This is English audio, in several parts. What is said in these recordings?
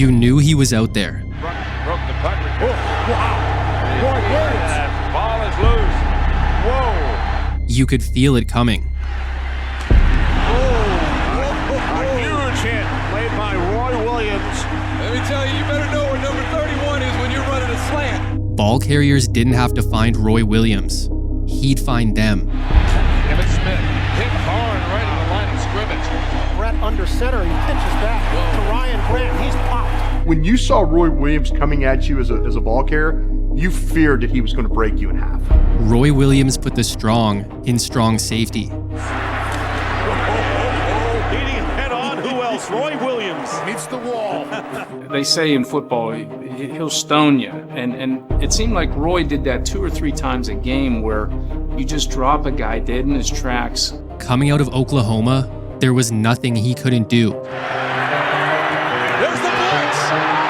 You knew he was out there. Broke the puck. Oh, wow. Roy Williams. That ball is loose. Whoa. You could feel it coming. A huge hit played by Roy Williams. Let me tell you, you better know where number 31 is when you're running a slant. Ball carriers didn't have to find Roy Williams. He'd find them. Kevin Smith hit hard right on the line of scrimmage. Brett under center, he pitches back to Ryan Grant. He's popped. When you saw Roy Williams coming at you as a ball carrier, you feared that he was going to break you in half. Roy Williams put the strong in strong safety. Hitting head on. Who else? Roy Williams hits the wall. They say in football, he'll stone you. And it seemed like Roy did that 2 or 3 times a game where you just drop a guy dead in his tracks. Coming out of Oklahoma, there was nothing he couldn't do. There's the blitz.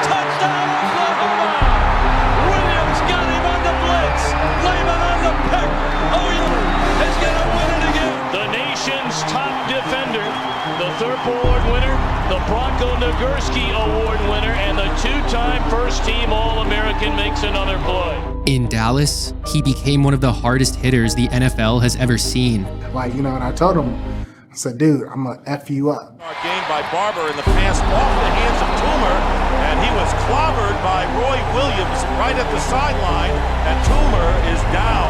Touchdown, Oklahoma. Williams got him on the blitz. Lehman on the pick. OU is going to win it again. The nation's top defender, the third award winner, the Bronco Nagurski Award winner, and the 2-time first-team All-American makes another play. In Dallas, he became one of the hardest hitters the NFL has ever seen. Like, and I told him, I said, dude, I'm going to F you up. Gained by Barber in the pass off the hands of Toomer, and he was clobbered by Roy Williams right at the sideline, and Toomer is down.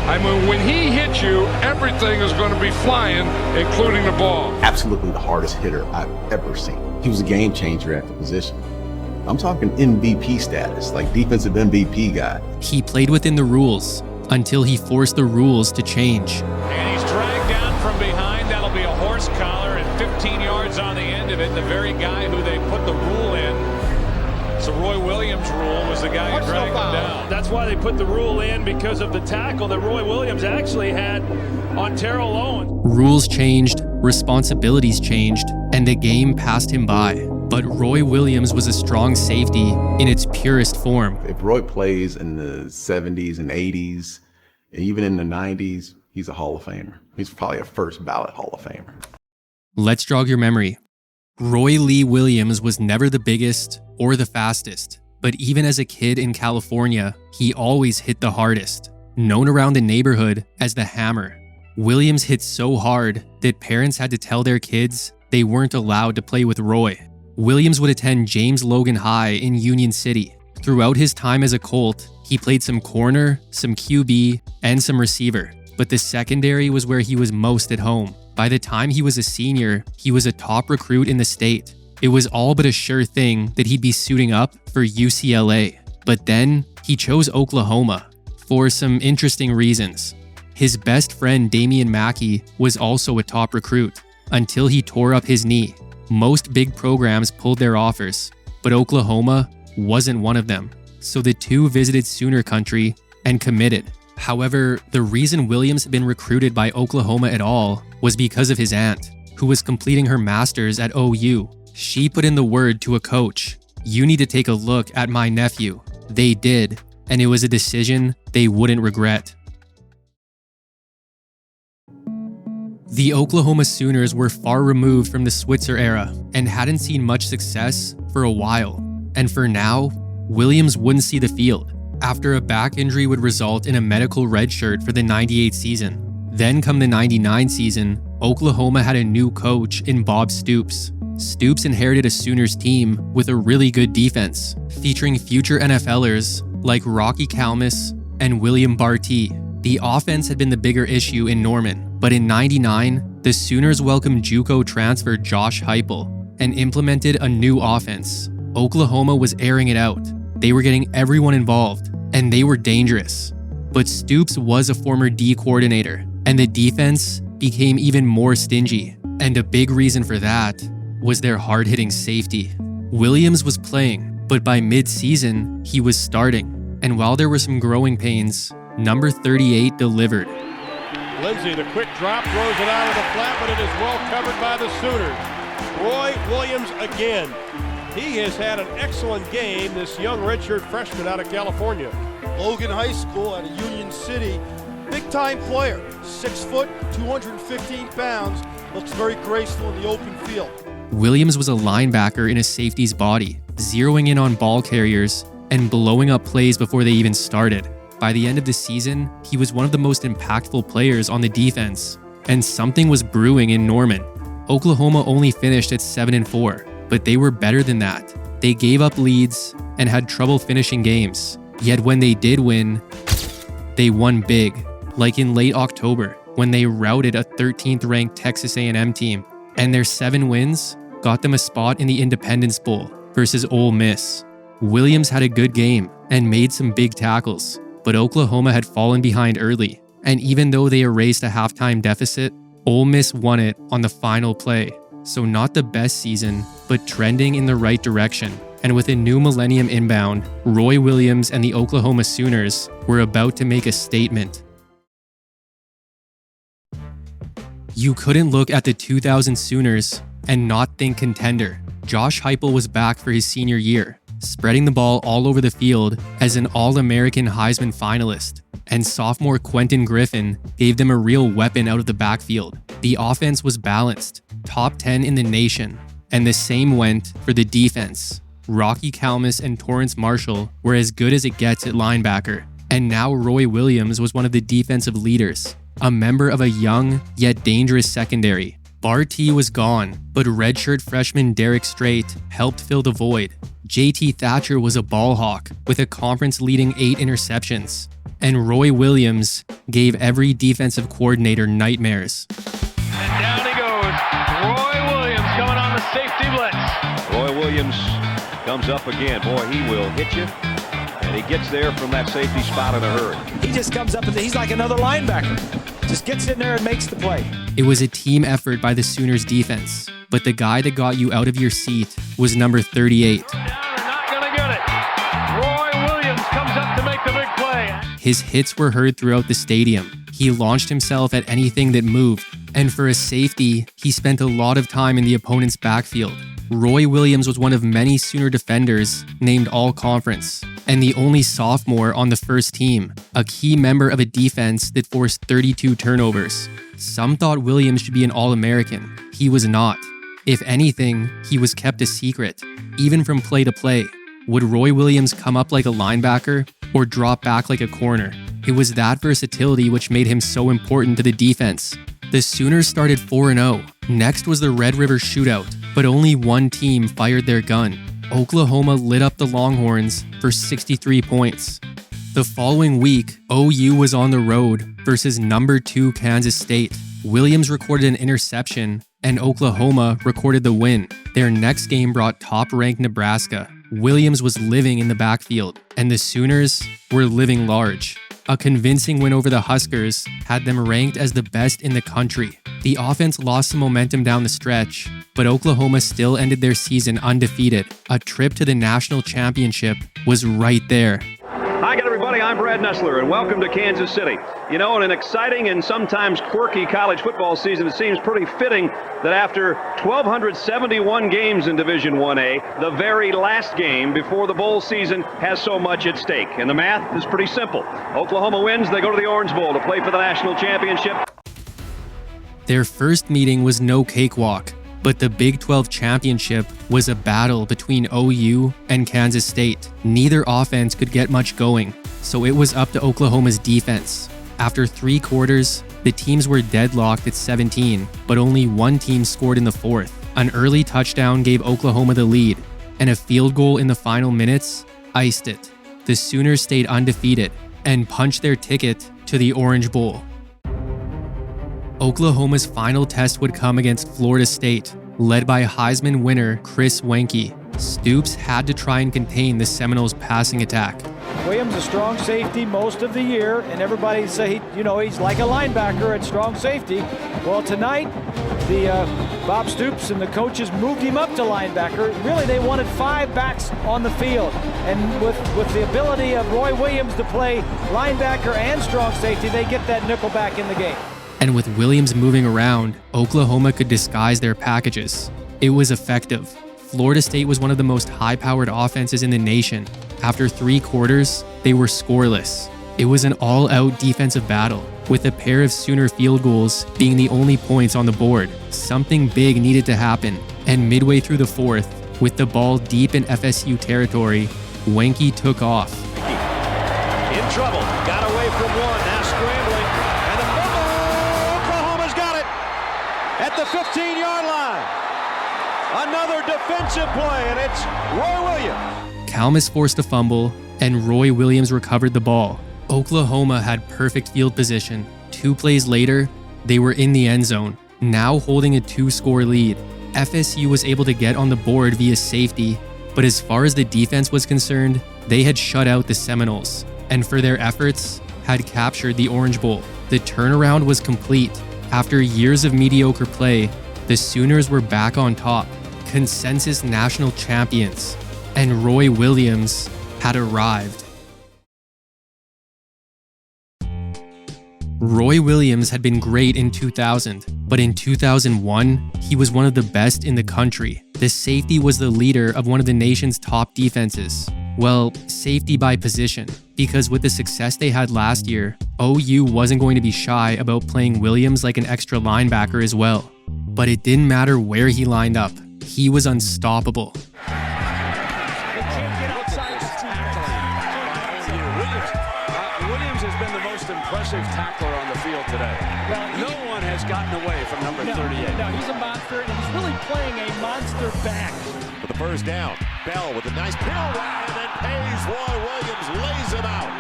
I mean, when he hits you, everything is going to be flying, including the ball. Absolutely the hardest hitter I've ever seen. He was a game changer at the position. I'm talking MVP status, like defensive MVP guy. He played within the rules until he forced the rules to change. And he's dragged down from behind. That'll be a horse collar and 15 yards on the end of it. The very guy who they put the rule in. So Roy Williams' rule was the guy who dragged him down. That's why they put the rule in, because of the tackle that Roy Williams actually had on Terrell Owens. Rules changed, responsibilities changed, and the game passed him by. But Roy Williams was a strong safety in its purest form. If Roy plays in the 70s and 80s, and even in the 90s, he's a Hall of Famer. He's probably a first ballot Hall of Famer. Let's jog your memory. Roy Lee Williams was never the biggest or the fastest, but even as a kid in California, he always hit the hardest. Known around the neighborhood as the Hammer, Williams hit so hard that parents had to tell their kids they weren't allowed to play with Roy. Williams would attend James Logan High in Union City. Throughout his time as a Colt, he played some corner, some QB, and some receiver, but the secondary was where he was most at home. By the time he was a senior, he was a top recruit in the state. It was all but a sure thing that he'd be suiting up for UCLA. But then, he chose Oklahoma for some interesting reasons. His best friend Damian Mackey was also a top recruit until he tore up his knee. Most big programs pulled their offers, but Oklahoma wasn't one of them. So the two visited Sooner Country and committed. However, the reason Williams had been recruited by Oklahoma at all was because of his aunt, who was completing her master's at OU. She put in the word to a coach, "You need to take a look at my nephew." They did, and it was a decision they wouldn't regret. The Oklahoma Sooners were far removed from the Switzer era and hadn't seen much success for a while. And for now, Williams wouldn't see the field after a back injury would result in a medical redshirt for the 98 season. Then come the 99 season, Oklahoma had a new coach in Bob Stoops. Stoops inherited a Sooners team with a really good defense, featuring future NFLers like Rocky Kalmus and William Barty. The offense had been the bigger issue in Norman, but in '99, the Sooners welcomed JUCO transfer Josh Heupel and implemented a new offense. Oklahoma was airing it out. They were getting everyone involved, and they were dangerous. But Stoops was a former D coordinator, and the defense became even more stingy. And a big reason for that was their hard-hitting safety. Williams was playing, but by mid-season, he was starting. And while there were some growing pains, number 38 delivered. Lindsey, the quick drop, throws it out of the flat, but it is well covered by the Sooners. Roy Williams again. He has had an excellent game, this young redshirt freshman out of California. Logan High School out of Union City. Big-time player, 6 foot, 215 pounds, looks very graceful in the open field. Williams was a linebacker in a safety's body, zeroing in on ball carriers and blowing up plays before they even started. By the end of the season, he was one of the most impactful players on the defense, and something was brewing in Norman. Oklahoma only finished at 7-4, but they were better than that. They gave up leads and had trouble finishing games. Yet when they did win, they won big, like in late October when they routed a 13th-ranked Texas A&M team, and their 7 wins got them a spot in the Independence Bowl versus Ole Miss. Williams had a good game and made some big tackles, but Oklahoma had fallen behind early, and even though they erased a halftime deficit, Ole Miss won it on the final play. So not the best season, but trending in the right direction. And with a new millennium inbound, Roy Williams and the Oklahoma Sooners were about to make a statement. You couldn't look at the 2000 Sooners and not think contender. Josh Heupel was back for his senior year, spreading the ball all over the field as an All-American Heisman finalist, and sophomore Quentin Griffin gave them a real weapon out of the backfield. The offense was balanced, top 10 in the nation, and the same went for the defense. Rocky Kalmus and Torrance Marshall were as good as it gets at linebacker, and now Roy Williams was one of the defensive leaders, a member of a young yet dangerous secondary. Bar T was gone, but redshirt freshman Derek Strait helped fill the void. JT Thatcher was a ball hawk with a conference-leading 8 interceptions, and Roy Williams gave every defensive coordinator nightmares. And down he goes. Roy Williams coming on the safety blitz. Roy Williams comes up again. Boy, he will hit you. And he gets there from that safety spot in a hurry. He just comes up and he's like another linebacker. Just gets in there and makes the play. It was a team effort by the Sooners defense, but the guy that got you out of your seat was number 38. Down and not gonna get it. Roy Williams comes up to make the big play. His hits were heard throughout the stadium. He launched himself at anything that moved, and for a safety, he spent a lot of time in the opponent's backfield. Roy Williams was one of many Sooner defenders named All-Conference, and the only sophomore on the first team, a key member of a defense that forced 32 turnovers. Some thought Williams should be an All-American. He was not. If anything, he was kept a secret, even from play to play. Would Roy Williams come up like a linebacker or drop back like a corner? It was that versatility which made him so important to the defense. The Sooners started 4-0. Next was the Red River Shootout, but only one team fired their gun. Oklahoma lit up the Longhorns for 63 points. The following week, OU was on the road versus number 2 Kansas State. Williams recorded an interception, and Oklahoma recorded the win. Their next game brought top-ranked Nebraska. Williams was living in the backfield, and the Sooners were living large. A convincing win over the Huskers had them ranked as the best in the country. The offense lost some momentum down the stretch, but Oklahoma still ended their season undefeated. A trip to the national championship was right there. Hi again, everybody. I'm Brad Nessler, and welcome to Kansas City. You know, in an exciting and sometimes quirky college football season, it seems pretty fitting that after 1,271 games in Division 1A, the very last game before the bowl season has so much at stake. And the math is pretty simple. Oklahoma wins, they go to the Orange Bowl to play for the national championship. Their first meeting was no cakewalk, but the Big 12 championship was a battle between OU and Kansas State. Neither offense could get much going, so it was up to Oklahoma's defense. After 3 quarters, the teams were deadlocked at 17, but only one team scored in the fourth. An early touchdown gave Oklahoma the lead, and a field goal in the final minutes iced it. The Sooners stayed undefeated and punched their ticket to the Orange Bowl. Oklahoma's final test would come against Florida State, led by Heisman winner Chris Wenke. Stoops had to try and contain the Seminoles' passing attack. Williams a strong safety most of the year, and everybody say he's like a linebacker at strong safety. Well, tonight Bob Stoops and the coaches moved him up to linebacker. Really, they wanted 5 backs on the field, and with the ability of Roy Williams to play linebacker and strong safety, they get that nickel back in the game. And with Williams moving around, Oklahoma could disguise their packages. It was effective. Florida State was one of the most high-powered offenses in the nation. After 3 quarters, they were scoreless. It was an all-out defensive battle, with a pair of Sooner field goals being the only points on the board. Something big needed to happen, and midway through the fourth, With the ball deep in FSU territory, Wenke took off. In trouble, got away from one, now scrambling, and the fumble! Oklahoma's got it at the 15-yard line. Another defensive play, and it's Roy Williams. Kalmus forced a fumble, and Roy Williams recovered the ball. Oklahoma had perfect field position. 2 plays later, they were in the end zone, now holding a 2-score lead. FSU was able to get on the board via safety, but as far as the defense was concerned, they had shut out the Seminoles, and for their efforts, had captured the Orange Bowl. The turnaround was complete. After years of mediocre play, the Sooners were back on top, consensus national champions, and Roy Williams had arrived. Roy Williams had been great in 2000, but in 2001, he was one of the best in the country. The safety was the leader of one of the nation's top defenses. Well, safety by position, because with the success they had last year, OU wasn't going to be shy about playing Williams like an extra linebacker as well. But it didn't matter where he lined up. He was unstoppable. Williams has been the most impressive tackler on the field today. Well, no one has gotten away from number 38. No, he's a monster, and he's really playing a monster back. For the first down, Bell with a nice pill route, and then pays Roy Williams, lays him out.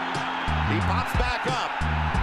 He pops back up,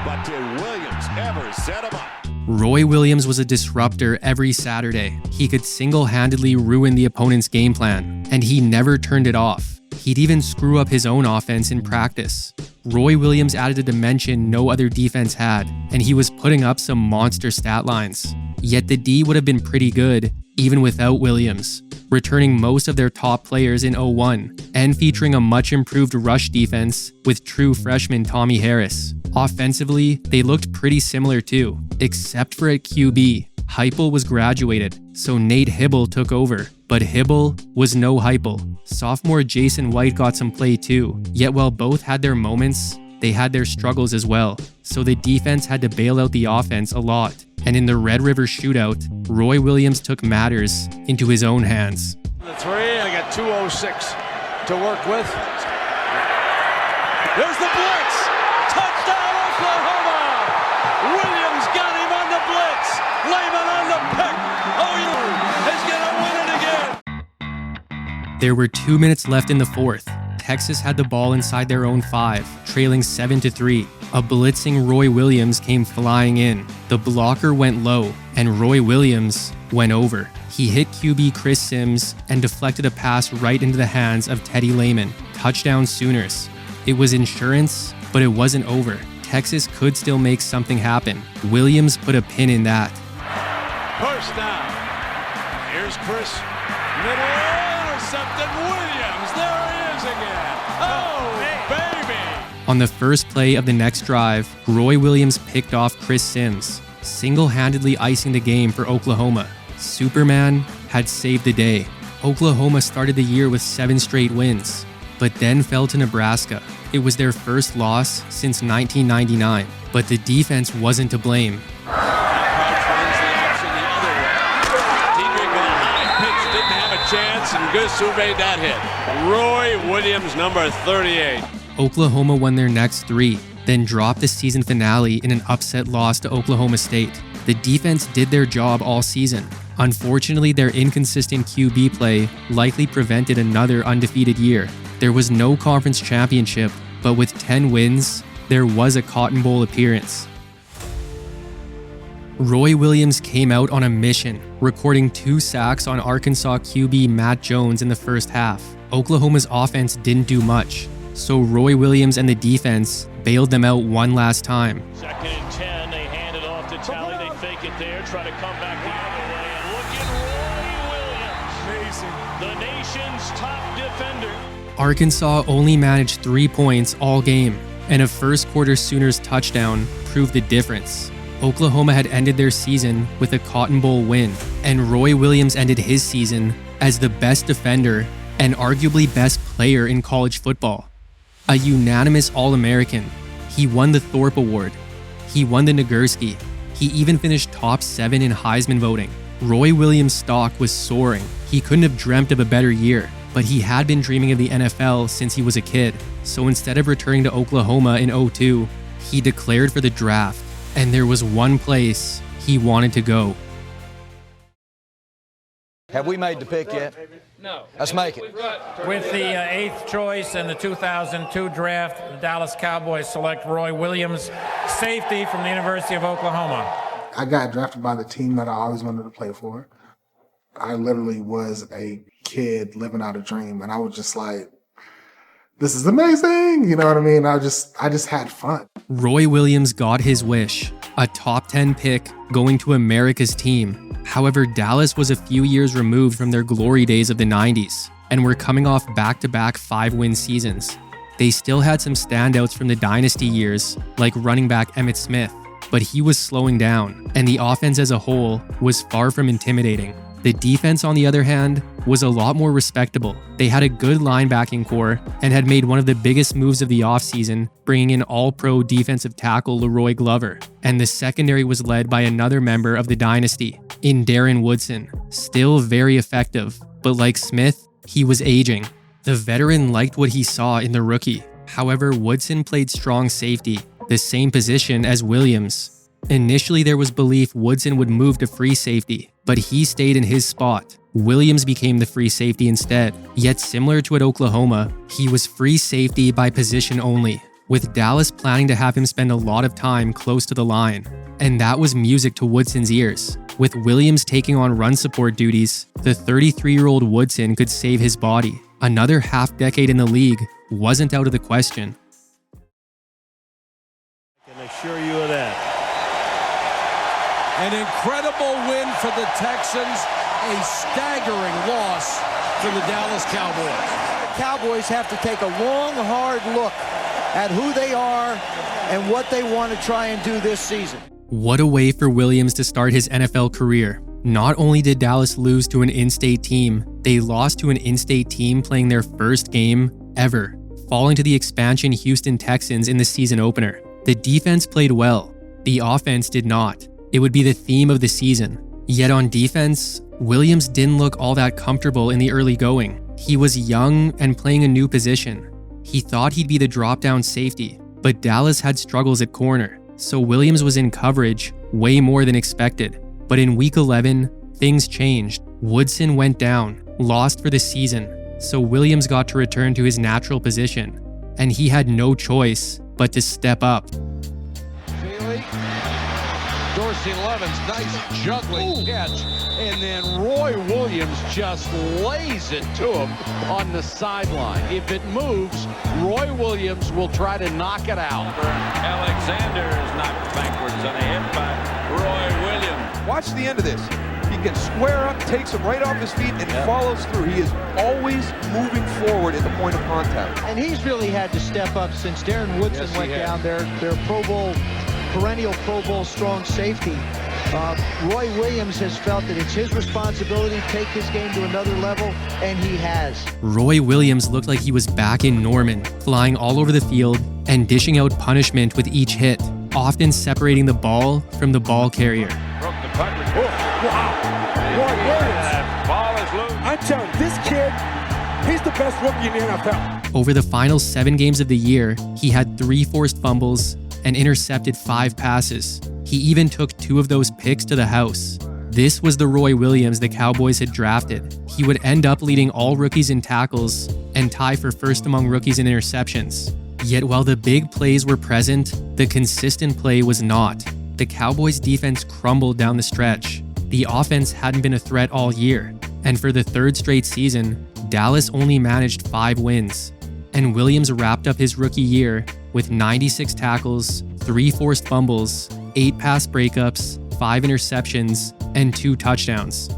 but did Williams ever set him up? Roy Williams was a disruptor every Saturday. He could single-handedly ruin the opponent's game plan, and he never turned it off. He'd even screw up his own offense in practice. Roy Williams added a dimension no other defense had, and he was putting up some monster stat lines. Yet the D would have been pretty good, even without Williams, returning most of their top players in 01, and featuring a much improved rush defense with true freshman Tommy Harris. Offensively, they looked pretty similar too, except for at QB. Heupel was graduated, so Nate Hibble took over. But Hibble was no Heupel. Sophomore Jason White got some play too. Yet while both had their moments, they had their struggles as well. So the defense had to bail out the offense a lot. And in the Red River shootout, Roy Williams took matters into his own hands. The 3, they got 206 to work with. There's the blitz! Touchdown Oklahoma! Williams got him on the blitz! Lehman on the pick! OU is gonna win it again! There were 2 minutes left in the fourth. Texas had the ball inside their own 5, trailing 7-3. A blitzing Roy Williams came flying in. The blocker went low, and Roy Williams went over. He hit QB Chris Sims and deflected a pass right into the hands of Teddy Lehman. Touchdown Sooners. It was insurance, but it wasn't over. Texas could still make something happen. Williams put a pin in that. First down. Here's Chris. Middle intercepted Williams. There he is again. Oh, baby. On the first play of the next drive, Roy Williams picked off Chris Sims, single-handedly icing the game for Oklahoma. Superman had saved the day. Oklahoma started the year with 7 straight wins, but then fell to Nebraska. It was their first loss since 1999, but the defense wasn't to blame. Chance, and guess who made that hit? Roy Williams, number 38. Oklahoma won their next 3, then dropped the season finale in an upset loss to Oklahoma State. The defense did their job all season. Unfortunately, their inconsistent QB play likely prevented another undefeated year. There was no conference championship, but with 10 wins, there was a Cotton Bowl appearance. Roy Williams came out on a mission, recording 2 sacks on Arkansas QB Matt Jones in the first half. Oklahoma's offense didn't do much, so Roy Williams and the defense bailed them out one last time. 2nd and 10, they hand it off to Talley, they fake it there, try to come back the other way, and look at Roy Williams. Amazing. The nation's top defender. Arkansas only managed 3 points all game, and a first quarter Sooners touchdown proved the difference. Oklahoma had ended their season with a Cotton Bowl win, and Roy Williams ended his season as the best defender and arguably best player in college football. A unanimous All-American, he won the Thorpe Award, he won the Nagurski, he even finished top 7 in Heisman voting. Roy Williams' stock was soaring. He He couldn't have dreamt of a better year, but he had been dreaming of the NFL since he was a kid. So instead of returning to Oklahoma in 2002, he declared for the draft, and there was one place he wanted to go. Have we made the pick yet? No. Let's make it. With the 8th choice in the 2002 draft, the Dallas Cowboys select Roy Williams, safety from the University of Oklahoma. I got drafted by the team that I always wanted to play for. I literally was a kid living out a dream, and I was just like, this is amazing. You know what I mean? I just had fun. Roy Williams got his wish, a top 10 pick going to America's team. However, Dallas was a few years removed from their glory days of the 90s and were coming off back-to-back 5-win seasons. They still had some standouts from the Dynasty years, like running back Emmitt Smith, but he was slowing down, and the offense as a whole was far from intimidating. The defense, on the other hand, was a lot more respectable. They had a good linebacking core and had made one of the biggest moves of the offseason, bringing in all-pro defensive tackle Leroy Glover. And the secondary was led by another member of the dynasty, in Darren Woodson. Still very effective, but like Smith, he was aging. The veteran liked what he saw in the rookie. However, Woodson played strong safety, the same position as Williams. Initially, there was belief Woodson would move to free safety, but he stayed in his spot. Williams became the free safety instead. Yet similar to at Oklahoma, he was free safety by position only, with Dallas planning to have him spend a lot of time close to the line. And that was music to Woodson's ears. With Williams taking on run support duties, the 33-year-old Woodson could save his body. Another half-decade in the league wasn't out of the question. I can assure you of that. An incredible win for the Texans, a staggering loss for the Dallas Cowboys. The Cowboys have to take a long, hard look at who they are and what they want to try and do this season. What a way for Williams to start his NFL career. Not only did Dallas lose to an in-state team, they lost to an in-state team playing their first game ever, falling to the expansion Houston Texans in the season opener. The defense played well. The offense did not. It would be the theme of the season. Yet on defense, Williams didn't look all that comfortable in the early going. He was young and playing a new position. He thought he'd be the drop-down safety, but Dallas had struggles at corner, so Williams was in coverage way more than expected. But in week 11, things changed. Woodson went down, lost for the season, so Williams got to return to his natural position, and he had no choice but to step up. Dorsey Levin's nice juggling catch, and then Roy Williams just lays it to him on the sideline. If it moves, Roy Williams will try to knock it out. Alexander is knocked backwards on a hit by Roy Williams. Watch the end of this. He can square up, takes him right off his feet, and follows through. He is always moving forward at the point of contact. And he's really had to step up since Darren Woodson went down there. Their Pro Bowl, perennial Pro Bowl strong safety. Roy Williams has felt that it's his responsibility to take his game to another level, and he has. Roy Williams looked like he was back in Norman, flying all over the field and dishing out punishment with each hit, often separating the ball from the ball carrier. Broke the punt. Wow. Roy Williams. Ball is loose. I'm telling you, this kid, he's the best rookie in the NFL. Over the final 7 games of the year, he had 3 forced fumbles and intercepted 5 passes. He even took 2 of those picks to the house. This was the Roy Williams the Cowboys had drafted. He would end up leading all rookies in tackles and tie for first among rookies in interceptions. Yet while the big plays were present, the consistent play was not. The Cowboys' defense crumbled down the stretch. The offense hadn't been a threat all year, and for the 3rd straight season, Dallas only managed 5 wins. And Williams wrapped up his rookie year with 96 tackles, 3 forced fumbles, 8 pass breakups, 5 interceptions, and 2 touchdowns.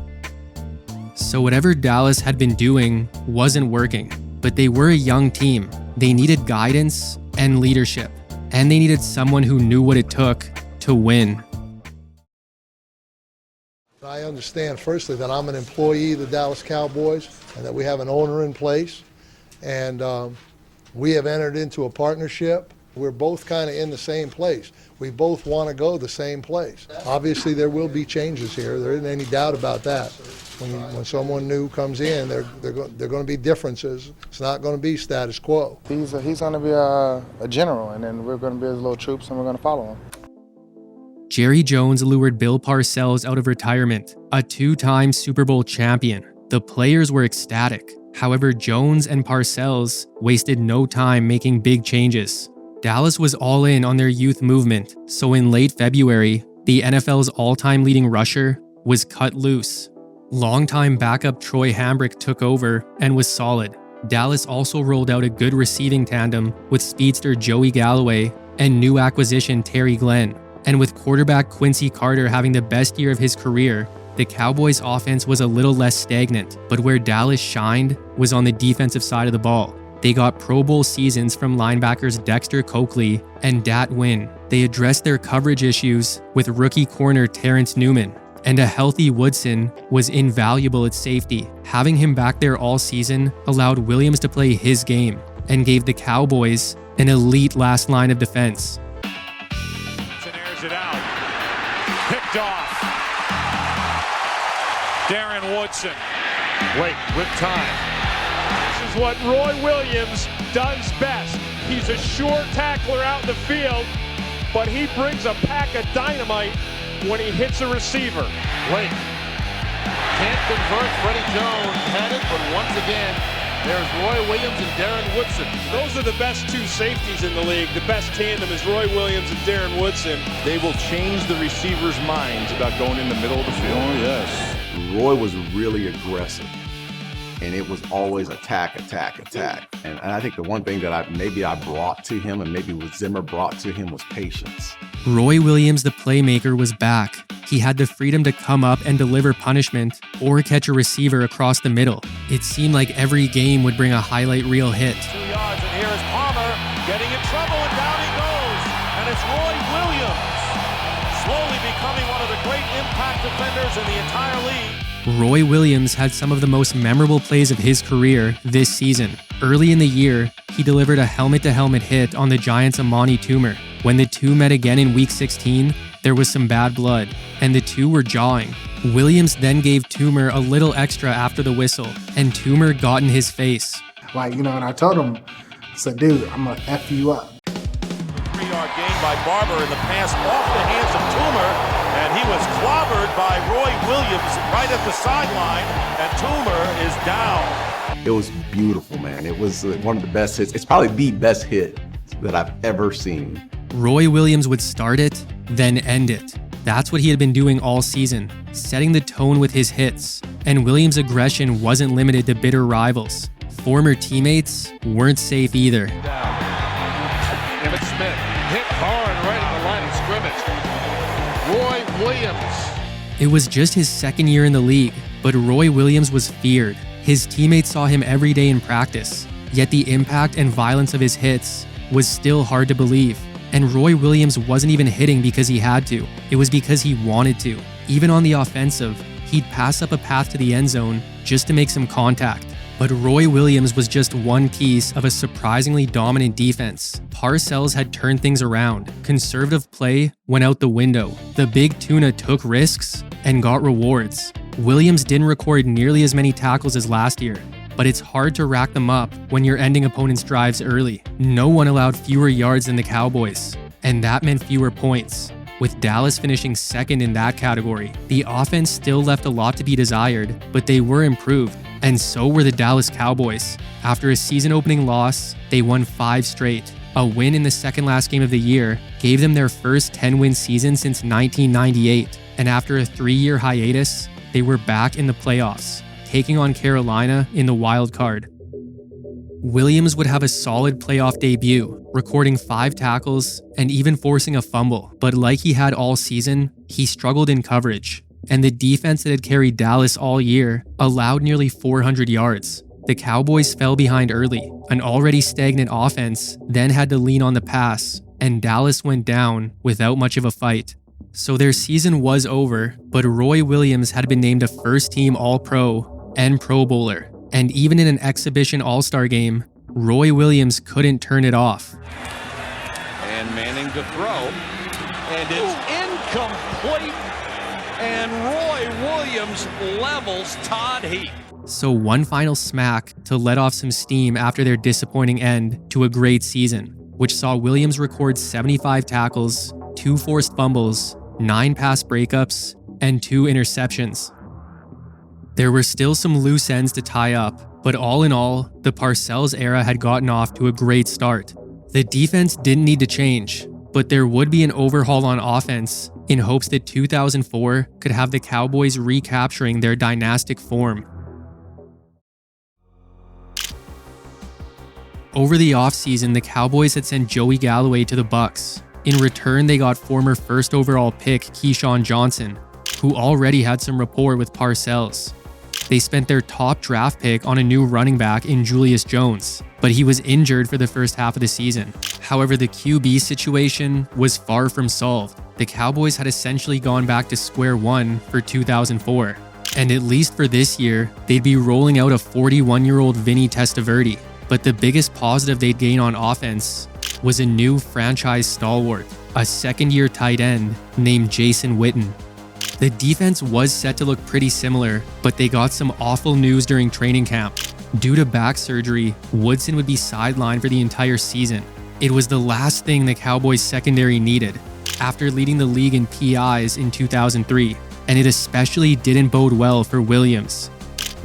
So whatever Dallas had been doing wasn't working, but they were a young team. They needed guidance and leadership, and they needed someone who knew what it took to win. I understand, firstly, that I'm an employee of the Dallas Cowboys and that we have an owner in place. And we have entered into a partnership We're both kind of in the same place. We both want to go the same place. Obviously, there will be changes here. There isn't any doubt about that. When someone new comes in, there going to be differences. It's not going to be status quo. He's going to be a general, and then we're going to be his little troops, and we're going to follow him. Jerry Jones lured Bill Parcells out of retirement, a two-time Super Bowl champion. The players were ecstatic. However, Jones and Parcells wasted no time making big changes. Dallas was all in on their youth movement, so in late February, the NFL's all-time leading rusher was cut loose. Longtime backup Troy Hambrick took over and was solid. Dallas also rolled out a good receiving tandem with speedster Joey Galloway and new acquisition Terry Glenn. And with quarterback Quincy Carter having the best year of his career, the Cowboys' offense was a little less stagnant, but where Dallas shined was on the defensive side of the ball. They got Pro Bowl seasons from linebackers Dexter Coakley and Dat Wynn. They addressed their coverage issues with rookie corner Terrence Newman. And a healthy Woodson was invaluable at safety. Having him back there all season allowed Williams to play his game and gave the Cowboys an elite last line of defense. Airs it out. Picked off. Darren Woodson. Wait, with time. This is what Roy Williams does best. He's a sure tackler out in the field, but he brings a pack of dynamite when he hits a receiver. Wait. Can't convert. Freddie Jones had it, but once again, there's Roy Williams and Darren Woodson. Those are the best two safeties in the league. The best tandem is Roy Williams and Darren Woodson. They will change the receivers' minds about going in the middle of the field. Oh, yes. Roy was really aggressive, and it was always attack. And I think the one thing that I brought to him, and maybe what Zimmer brought to him, was patience. Roy Williams, the playmaker, was back. He had the freedom to come up and deliver punishment or catch a receiver across the middle. It seemed like every game would bring a highlight reel hit. 2 yards, and here is Palmer getting in trouble, and down he goes. And it's Roy Williams, slowly becoming one of the great impact defenders in the entire league. Roy Williams had some of the most memorable plays of his career this season. Early in the year, he delivered a helmet-to-helmet hit on the Giants' Amani Toomer. When the two met again in Week 16, there was some bad blood, and the two were jawing. Williams then gave Toomer a little extra after the whistle, and Toomer got in his face. And I told him, I said, dude, I'm gonna F you up. 3-yard gain by Barber in the pass off the hands of Toomer, and he was clobbered by Roy Williams right at the sideline, and Toomer is down. It was beautiful, man. It was one of the best hits. It's probably the best hit that I've ever seen. Roy Williams would start it, then end it. That's what he had been doing all season, setting the tone with his hits. And Williams' aggression wasn't limited to bitter rivals. Former teammates weren't safe either. Emmitt Smith hit hard right on the line of scrimmage. Roy Williams. It was just his second year in the league, but Roy Williams was feared. His teammates saw him every day in practice, yet the impact and violence of his hits was still hard to believe. And Roy Williams wasn't even hitting because he had to. It was because he wanted to. Even on the offensive, he'd pass up a path to the end zone just to make some contact. But Roy Williams was just one piece of a surprisingly dominant defense. Parcells had turned things around. Conservative play went out the window. The big tuna took risks and got rewards. Williams didn't record nearly as many tackles as last year, but it's hard to rack them up when you're ending opponents' drives early. No one allowed fewer yards than the Cowboys, and that meant fewer points. With Dallas finishing second in that category, the offense still left a lot to be desired, but they were improved, and so were the Dallas Cowboys. After a season-opening loss, they won 5 straight. A win in the second-last game of the year gave them their first 10-win season since 1998, and after a 3-year hiatus, they were back in the playoffs, taking on Carolina in the wild card. Williams would have a solid playoff debut, recording 5 tackles and even forcing a fumble, but like he had all season, he struggled in coverage, and the defense that had carried Dallas all year allowed nearly 400 yards. The Cowboys fell behind early. An already stagnant offense then had to lean on the pass, and Dallas went down without much of a fight. So their season was over, but Roy Williams had been named a first-team All-Pro and Pro Bowler. And even in an exhibition All-Star game, Roy Williams couldn't turn it off. again, Manning to throw. And it's incomplete. And Roy Williams levels Todd Heap. So one final smack to let off some steam after their disappointing end to a great season, which saw Williams record 75 tackles, 2 forced fumbles, 9 pass breakups, and 2 interceptions. There were still some loose ends to tie up, but all in all, the Parcells era had gotten off to a great start. The defense didn't need to change, but there would be an overhaul on offense in hopes that 2004 could have the Cowboys recapturing their dynastic form. Over the offseason, the Cowboys had sent Joey Galloway to the Bucs. In return, they got former first overall pick Keyshawn Johnson, who already had some rapport with Parcells. They spent their top draft pick on a new running back in Julius Jones, but he was injured for the first half of the season. However, the QB situation was far from solved. The Cowboys had essentially gone back to square one for 2004. And at least for this year, they'd be rolling out a 41-year-old Vinny Testaverde. But the biggest positive they'd gain on offense was a new franchise stalwart, a second-year tight end named Jason Witten. The defense was set to look pretty similar, but they got some awful news during training camp. Due to back surgery, Woodson would be sidelined for the entire season. It was the last thing the Cowboys secondary needed, after leading the league in PIs in 2003, and it especially didn't bode well for Williams.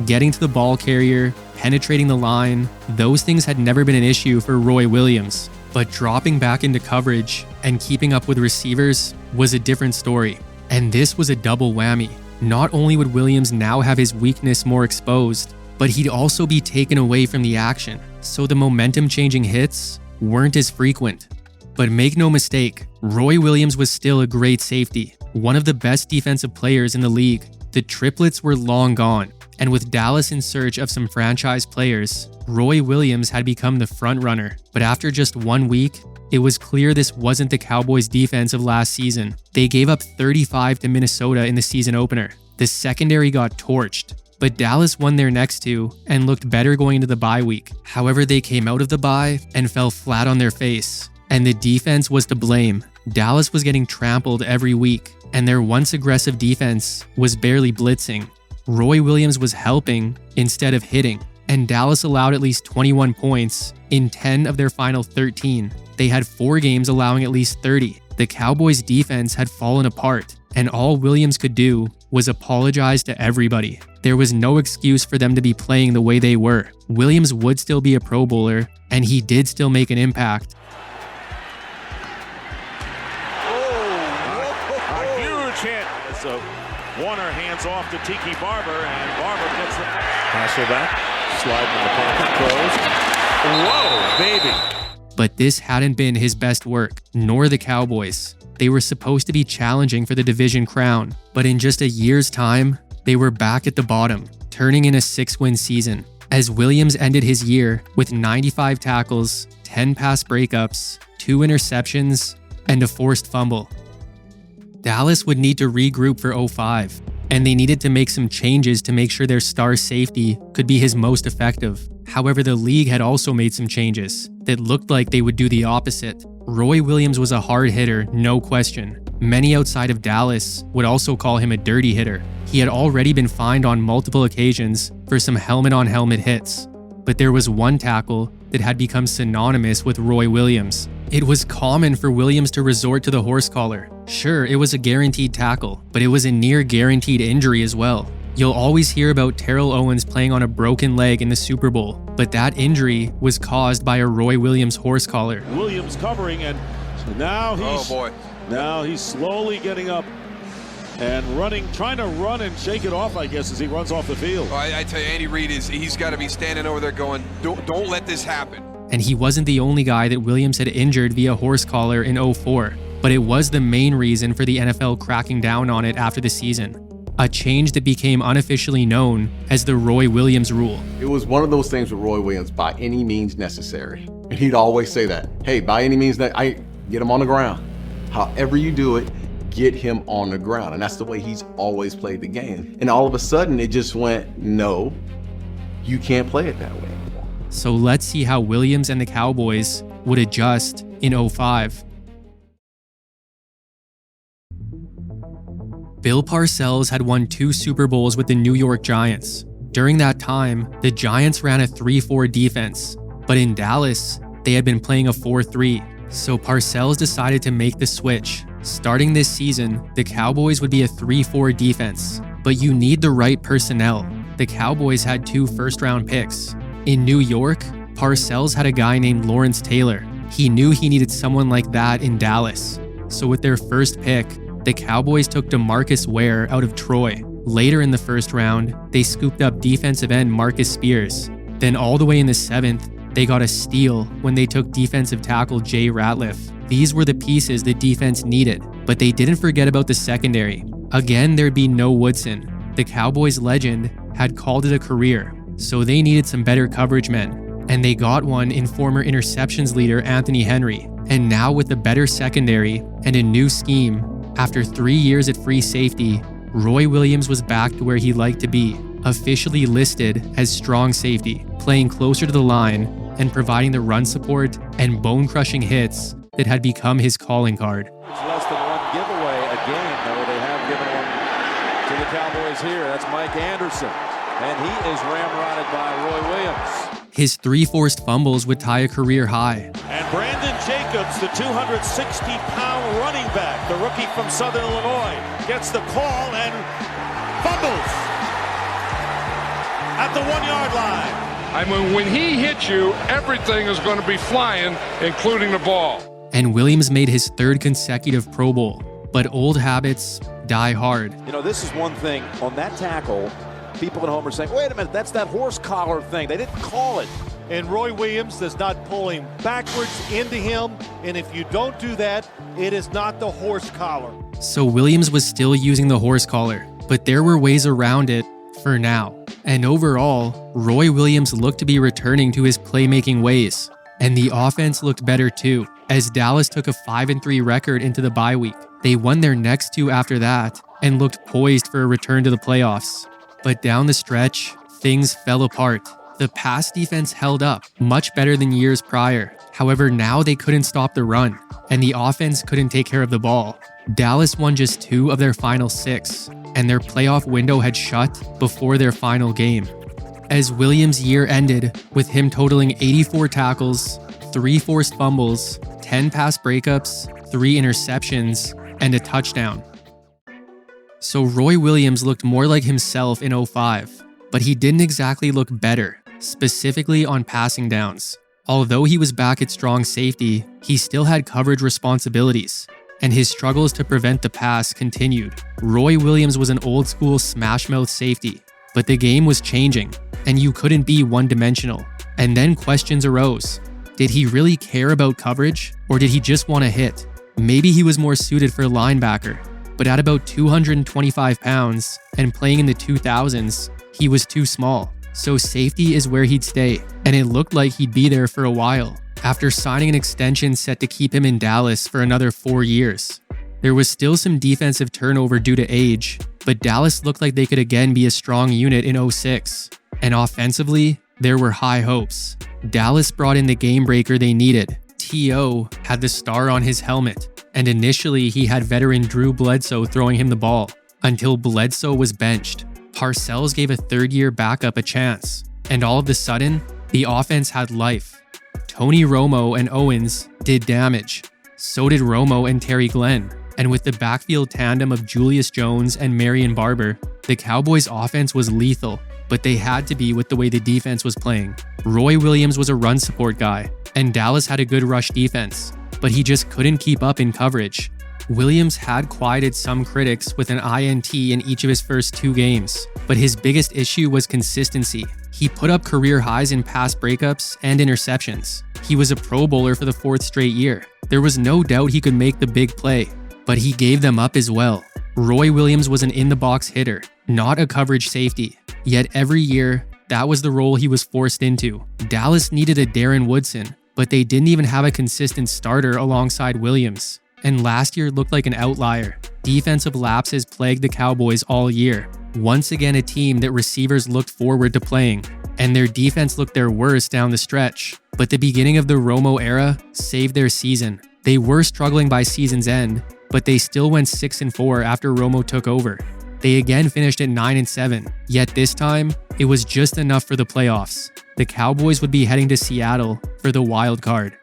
Getting to the ball carrier, penetrating the line, those things had never been an issue for Roy Williams, but dropping back into coverage and keeping up with receivers was a different story. And this was a double whammy. Not only would Williams now have his weakness more exposed, but he'd also be taken away from the action, so the momentum-changing hits weren't as frequent. But make no mistake, Roy Williams was still a great safety, one of the best defensive players in the league. The triplets were long gone, and with Dallas in search of some franchise players, Roy Williams had become the front-runner. But after just 1 week, it was clear this wasn't the Cowboys' defense of last season. They gave up 35 to Minnesota in the season opener. The secondary got torched, but Dallas won their next 2 and looked better going into the bye week. However, they came out of the bye and fell flat on their face, and the defense was to blame. Dallas was getting trampled every week, and their once aggressive defense was barely blitzing. Roy Williams was helping instead of hitting, and Dallas allowed at least 21 points in 10 of their final 13. They had 4 games allowing at least 30. The Cowboys' defense had fallen apart, and all Williams could do was apologize to everybody. There was no excuse for them to be playing the way they were. Williams would still be a Pro Bowler, and he did still make an impact. A huge hit. So Warner hands off to Tiki Barber, and Barber gets the Hasselbeck, sliding in the pocket, throws. Whoa, baby. But this hadn't been his best work, nor the Cowboys. They were supposed to be challenging for the division crown, but in just a year's time, they were back at the bottom, turning in a 6-win season, as Williams ended his year with 95 tackles, 10 pass breakups, 2 interceptions, and a forced fumble. Dallas would need to regroup for 05, and they needed to make some changes to make sure their star safety could be his most effective. However, the league had also made some changes that looked like they would do the opposite. Roy Williams was a hard hitter, no question. Many outside of Dallas would also call him a dirty hitter. He had already been fined on multiple occasions for some helmet-on-helmet hits. But there was one tackle that had become synonymous with Roy Williams. It was common for Williams to resort to the horse collar. Sure, it was a guaranteed tackle, but it was a near guaranteed injury as well. You'll always hear about Terrell Owens playing on a broken leg in the Super Bowl, but that injury was caused by a Roy Williams horse collar. Williams covering, and now he's slowly getting up and running, trying to run and shake it off, I guess, as he runs off the field. Well, I tell you, Andy Reid he's got to be standing over there going, don't let this happen. And he wasn't the only guy that Williams had injured via horse collar in 04, but it was the main reason for the NFL cracking down on it after the season. A change that became unofficially known as the Roy Williams rule. It was one of those things with Roy Williams, by any means necessary. And he'd always say that, hey, by any means, get him on the ground. However you do it, get him on the ground. And that's the way he's always played the game. And all of a sudden, it just went, no, you can't play it that way anymore. So let's see how Williams and the Cowboys would adjust in 05. Bill Parcells had won 2 Super Bowls with the New York Giants. During that time, the Giants ran a 3-4 defense, but in Dallas, they had been playing a 4-3. So Parcells decided to make the switch. Starting this season, the Cowboys would be a 3-4 defense, but you need the right personnel. The Cowboys had 2 first-round picks. In New York, Parcells had a guy named Lawrence Taylor. He knew he needed someone like that in Dallas. So with their first pick, the Cowboys took DeMarcus Ware out of Troy. Later in the first round, they scooped up defensive end Marcus Spears. Then all the way in the 7th, they got a steal when they took defensive tackle Jay Ratliff. These were the pieces the defense needed, but they didn't forget about the secondary. Again, there'd be no Woodson. The Cowboys legend had called it a career, so they needed some better coverage men. And they got one in former interceptions leader Anthony Henry. And now with a better secondary and a new scheme, after 3 years at free safety, Roy Williams was back to where he liked to be, officially listed as strong safety, playing closer to the line and providing the run support and bone-crushing hits that had become his calling card. It's less than 1 giveaway a game, though. They have given one to the Cowboys here. That's Mike Anderson, and he is ramrodded by Roy Williams. His 3 forced fumbles would tie a career high. And Brandon Jacobs, the 260-pound running back, the rookie from Southern Illinois, gets the call and fumbles at the 1-yard line. I mean, when he hits you, everything is going to be flying, including the ball. And Williams made his 3rd consecutive Pro Bowl. But old habits die hard. You know, this is one thing on that tackle. People at home are saying, wait a minute, that's that horse collar thing. They didn't call it. And Roy Williams does not pull him backwards into him. And if you don't do that, it is not the horse collar. So Williams was still using the horse collar, but there were ways around it for now. And overall, Roy Williams looked to be returning to his playmaking ways. And the offense looked better too, as Dallas took a 5-3 record into the bye week. They won their next 2 after that and looked poised for a return to the playoffs. But down the stretch, things fell apart. The pass defense held up much better than years prior. However, now they couldn't stop the run, and the offense couldn't take care of the ball. Dallas won just 2 of their final 6, and their playoff window had shut before their final game. As Williams' year ended with him totaling 84 tackles, 3 forced fumbles, 10 pass breakups, 3 interceptions, and a touchdown. So Roy Williams looked more like himself in 05, but he didn't exactly look better, specifically on passing downs. Although he was back at strong safety, he still had coverage responsibilities, and his struggles to prevent the pass continued. Roy Williams was an old-school smash-mouth safety, but the game was changing, and you couldn't be one-dimensional. And then questions arose. Did he really care about coverage, or did he just want to hit? Maybe he was more suited for linebacker, but at about 225 pounds and playing in the 2000s, he was too small. So safety is where he'd stay, and it looked like he'd be there for a while, after signing an extension set to keep him in Dallas for another 4 years. There was still some defensive turnover due to age, but Dallas looked like they could again be a strong unit in 06. And offensively, there were high hopes. Dallas brought in the game breaker they needed. T.O. had the star on his helmet, and initially he had veteran Drew Bledsoe throwing him the ball, until Bledsoe was benched. Parcells gave a 3rd-year backup a chance, and all of a sudden, the offense had life. Tony Romo and Owens did damage. So did Romo and Terry Glenn. And with the backfield tandem of Julius Jones and Marion Barber, the Cowboys' offense was lethal, but they had to be with the way the defense was playing. Roy Williams was a run support guy, and Dallas had a good rush defense, but he just couldn't keep up in coverage. Williams had quieted some critics with an INT in each of his first 2 games, but his biggest issue was consistency. He put up career highs in pass breakups and interceptions. He was a Pro Bowler for the 4th straight year. There was no doubt he could make the big play, but he gave them up as well. Roy Williams was an in-the-box hitter, not a coverage safety. Yet every year, that was the role he was forced into. Dallas needed a Darren Woodson, but they didn't even have a consistent starter alongside Williams. And last year looked like an outlier. Defensive lapses plagued the Cowboys all year. Once again, a team that receivers looked forward to playing, and their defense looked their worst down the stretch. But the beginning of the Romo era saved their season. They were struggling by season's end, but they still went 6-4 after Romo took over. They again finished at 9-7, yet this time, it was just enough for the playoffs. The Cowboys would be heading to Seattle for the wild card.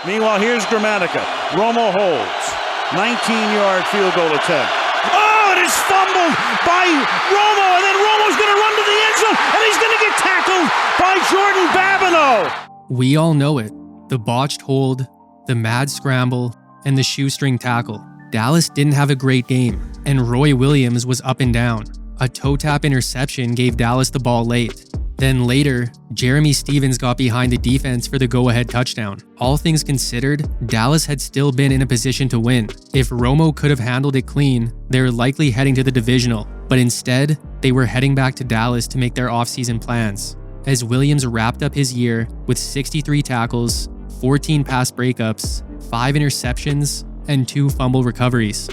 Meanwhile, here's Gramatica. Romo holds. 19-yard field goal attempt. Oh, it is fumbled by Romo, and then Romo's going to run to the end zone, and he's going to get tackled by Jordan Babineau. We all know it. The botched hold, the mad scramble, and the shoestring tackle. Dallas didn't have a great game, and Roy Williams was up and down. A toe tap interception gave Dallas the ball late. Then later, Jeremy Stevens got behind the defense for the go-ahead touchdown. All things considered, Dallas had still been in a position to win. If Romo could have handled it clean, they were likely heading to the divisional, but instead, they were heading back to Dallas to make their offseason plans. As Williams wrapped up his year with 63 tackles, 14 pass breakups, 5 interceptions, and 2 fumble recoveries.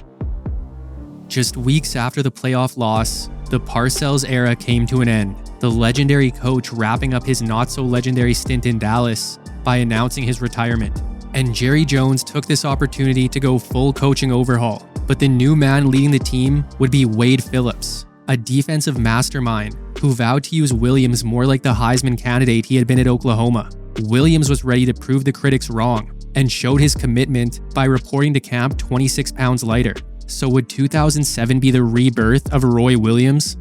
Just weeks after the playoff loss, the Parcells era came to an end, the legendary coach wrapping up his not-so-legendary stint in Dallas by announcing his retirement. And Jerry Jones took this opportunity to go full coaching overhaul, but the new man leading the team would be Wade Phillips, a defensive mastermind who vowed to use Williams more like the Heisman candidate he had been at Oklahoma. Williams was ready to prove the critics wrong and showed his commitment by reporting to camp 26 pounds lighter. So would 2007 be the rebirth of Roy Williams?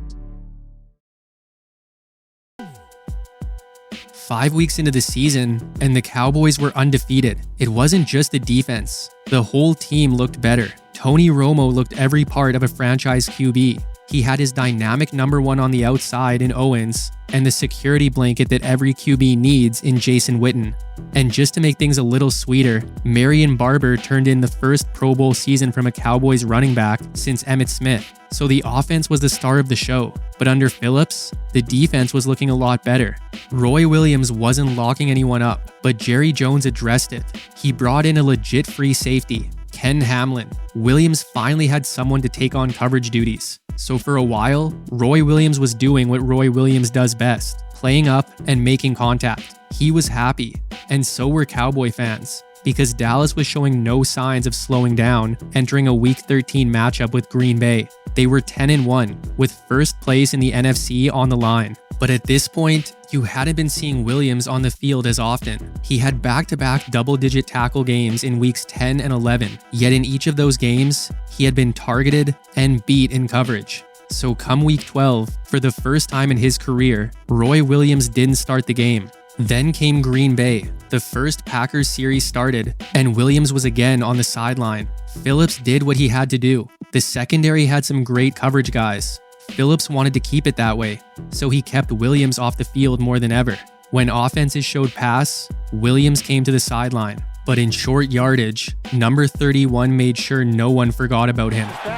5 weeks into the season, and the Cowboys were undefeated. It wasn't just the defense. The whole team looked better. Tony Romo looked every part of a franchise QB. He had his dynamic number 1 on the outside in Owens, and the security blanket that every QB needs in Jason Witten. And just to make things a little sweeter, Marion Barber turned in the first Pro Bowl season from a Cowboys running back since Emmitt Smith. So the offense was the star of the show, but under Phillips, the defense was looking a lot better. Roy Williams wasn't locking anyone up, but Jerry Jones addressed it. He brought in a legit free safety, Ken Hamlin. Williams finally had someone to take on coverage duties. So for a while, Roy Williams was doing what Roy Williams does best, playing up and making contact. He was happy, and so were Cowboy fans, because Dallas was showing no signs of slowing down entering a Week 13 matchup with Green Bay. They were 10-1, with first place in the NFC on the line. But at this point, you hadn't been seeing Williams on the field as often. He had back-to-back double-digit tackle games in weeks 10 and 11, yet in each of those games, he had been targeted and beat in coverage. So come week 12, for the first time in his career, Roy Williams didn't start the game. Then came Green Bay. The first Packers series started, and Williams was again on the sideline. Phillips did what he had to do. The secondary had some great coverage guys. Phillips wanted to keep it that way, so he kept Williams off the field more than ever. When offenses showed pass, Williams came to the sideline. But in short yardage, number 31 made sure no one forgot about him. To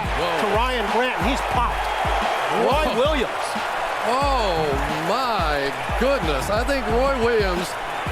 Ryan Grant, he's popped. Roy Williams. Oh my goodness. I think Roy Williams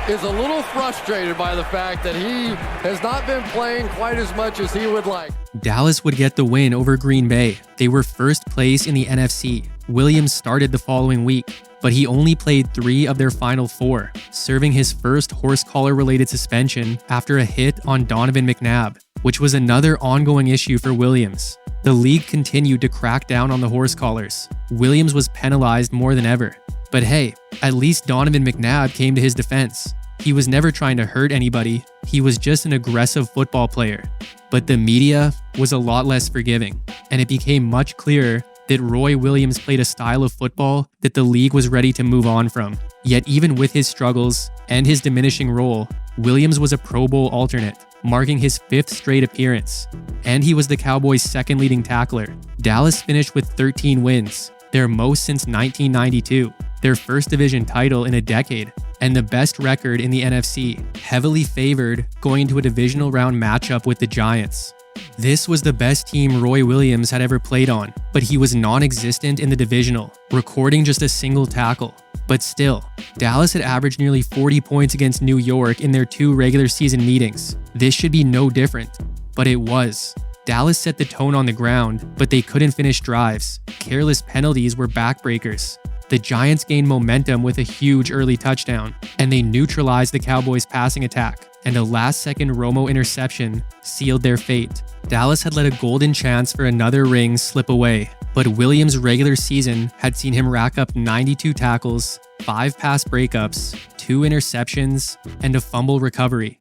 is a little frustrated by the fact that he has not been playing quite as much as he would like. Dallas would get the win over Green Bay. They were first place in the NFC. Williams started the following week, but he only played 3 of their final 4, serving his first horse collar related suspension after a hit on Donovan McNabb, which was another ongoing issue for Williams. The league continued to crack down on the horse collars. Williams was penalized more than ever. But hey, at least Donovan McNabb came to his defense. He was never trying to hurt anybody. He was just an aggressive football player. But the media was a lot less forgiving, and it became much clearer that Roy Williams played a style of football that the league was ready to move on from. Yet even with his struggles and his diminishing role, Williams was a Pro Bowl alternate, marking his 5th straight appearance. And he was the Cowboys' second leading tackler. Dallas finished with 13 wins, their most since 1992, their first division title in a decade, and the best record in the NFC, heavily favored going into a divisional round matchup with the Giants. This was the best team Roy Williams had ever played on, but he was non-existent in the divisional, recording just a single tackle. But still, Dallas had averaged nearly 40 points against New York in their 2 regular season meetings. This should be no different, but it was. Dallas set the tone on the ground, but they couldn't finish drives. Careless penalties were backbreakers. The Giants gained momentum with a huge early touchdown, and they neutralized the Cowboys' passing attack, and a last-second Romo interception sealed their fate. Dallas had let a golden chance for another ring slip away, but Williams' regular season had seen him rack up 92 tackles, 5 pass breakups, 2 interceptions, and a fumble recovery.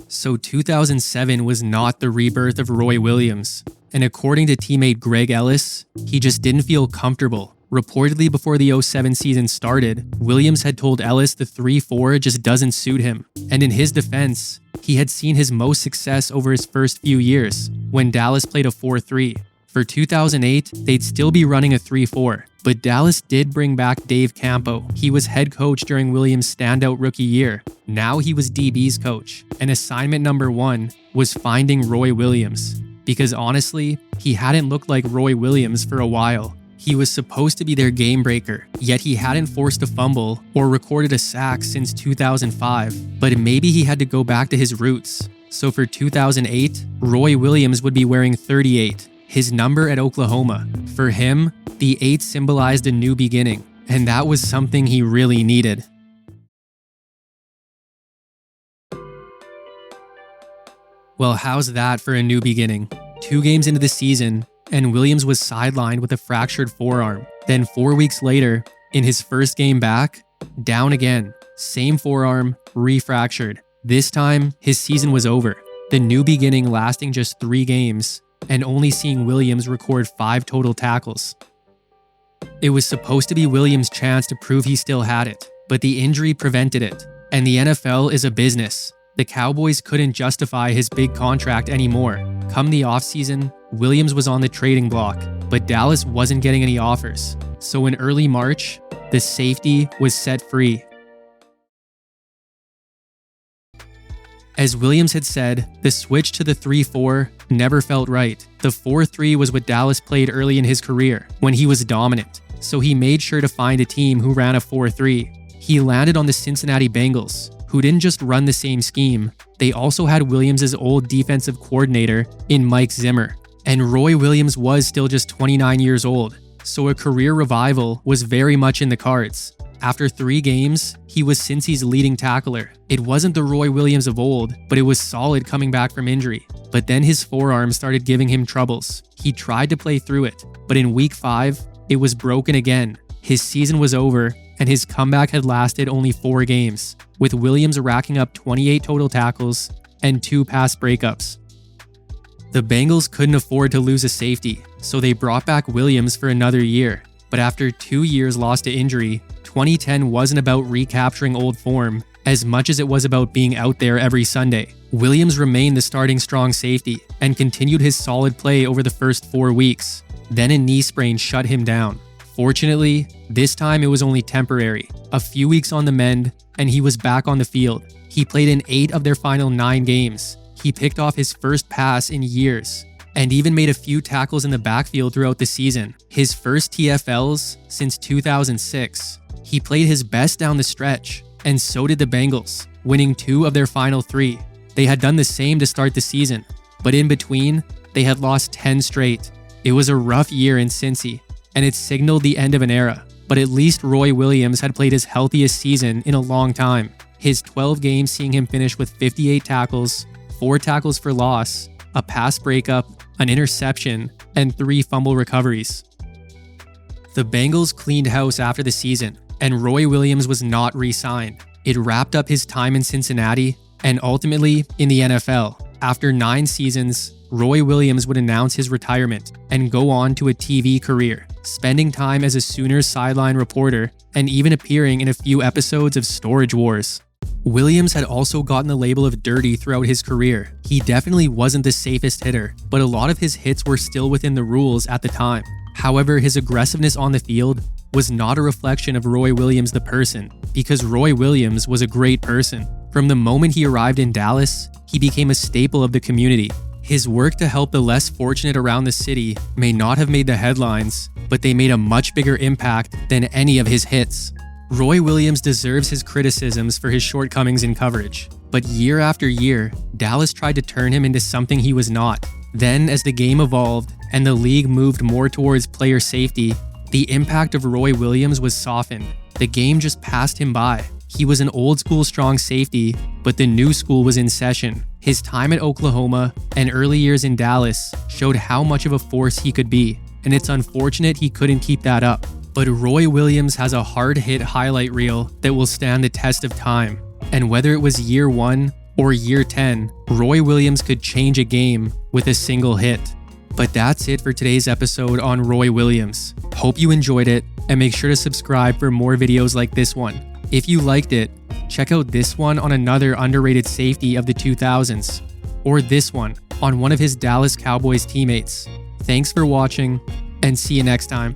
So 2007 was not the rebirth of Roy Williams, and according to teammate Greg Ellis, he just didn't feel comfortable. Reportedly before the 07 season started, Williams had told Ellis the 3-4 just doesn't suit him, and in his defense, he had seen his most success over his first few years, when Dallas played a 4-3. For 2008, they'd still be running a 3-4, but Dallas did bring back Dave Campo. He was head coach during Williams' standout rookie year. Now he was DB's coach, and assignment number 1 was finding Roy Williams, because honestly, he hadn't looked like Roy Williams for a while. He was supposed to be their game breaker, yet he hadn't forced a fumble or recorded a sack since 2005, but maybe he had to go back to his roots. So for 2008, Roy Williams would be wearing 38, his number at Oklahoma. For him, the 8 symbolized a new beginning, and that was something he really needed. Well, how's that for a new beginning? 2 games into the season, and Williams was sidelined with a fractured forearm. Then 4 weeks later, in his first game back, down again. Same forearm, refractured. This time, his season was over. The new beginning lasting just 3 games, and only seeing Williams record 5 total tackles. It was supposed to be Williams' chance to prove he still had it, but the injury prevented it. And the NFL is a business. The Cowboys couldn't justify his big contract anymore. Come the offseason, Williams was on the trading block, but Dallas wasn't getting any offers. So in early March, the safety was set free. As Williams had said, the switch to the 3-4 never felt right. The 4-3 was what Dallas played early in his career, when he was dominant. So he made sure to find a team who ran a 4-3. He landed on the Cincinnati Bengals, who didn't just run the same scheme, they also had Williams' old defensive coordinator in Mike Zimmer. And Roy Williams was still just 29 years old, so a career revival was very much in the cards. After 3 games, he was Cincy's leading tackler. It wasn't the Roy Williams of old, but it was solid coming back from injury. But then his forearm started giving him troubles. He tried to play through it, but in week 5, it was broken again. His season was over, and his comeback had lasted only 4 games, with Williams racking up 28 total tackles and 2 pass breakups. The Bengals couldn't afford to lose a safety, so they brought back Williams for another year. But after 2 years lost to injury, 2010 wasn't about recapturing old form as much as it was about being out there every Sunday. Williams remained the starting strong safety and continued his solid play over the first 4 weeks. Then a knee sprain shut him down. Fortunately, this time it was only temporary. A few weeks on the mend, and he was back on the field. He played in 8 of their final 9 games. He picked off his first pass in years, and even made a few tackles in the backfield throughout the season. His first TFLs since 2006. He played his best down the stretch, and so did the Bengals, winning 2 of their final 3. They had done the same to start the season, but in between, they had lost 10 straight. It was a rough year in Cincy, and it signaled the end of an era. But at least Roy Williams had played his healthiest season in a long time. His 12 games seeing him finish with 58 tackles, 4 tackles for loss, a pass breakup, an interception, and 3 fumble recoveries. The Bengals cleaned house after the season, and Roy Williams was not re-signed. It wrapped up his time in Cincinnati and ultimately in the NFL. After 9 seasons, Roy Williams would announce his retirement and go on to a TV career, spending time as a Sooners sideline reporter and even appearing in a few episodes of Storage Wars. Williams had also gotten the label of dirty throughout his career. He definitely wasn't the safest hitter, but a lot of his hits were still within the rules at the time. However, his aggressiveness on the field was not a reflection of Roy Williams the person, because Roy Williams was a great person. From the moment he arrived in Dallas, he became a staple of the community. His work to help the less fortunate around the city may not have made the headlines, but they made a much bigger impact than any of his hits. Roy Williams deserves his criticisms for his shortcomings in coverage, but year after year, Dallas tried to turn him into something he was not. Then, as the game evolved and the league moved more towards player safety, The impact of Roy Williams was softened. The game just passed him by. He was an old school strong safety, but the new school was in session. His time at Oklahoma and early years in Dallas showed how much of a force he could be, and it's unfortunate he couldn't keep that up. But Roy Williams has a hard-hit highlight reel that will stand the test of time. And whether it was year 1 or year 10, Roy Williams could change a game with a single hit. But that's it for today's episode on Roy Williams. Hope you enjoyed it, and make sure to subscribe for more videos like this one. If you liked it, check out this one on another underrated safety of the 2000s, or this one on one of his Dallas Cowboys teammates. Thanks for watching, and see you next time.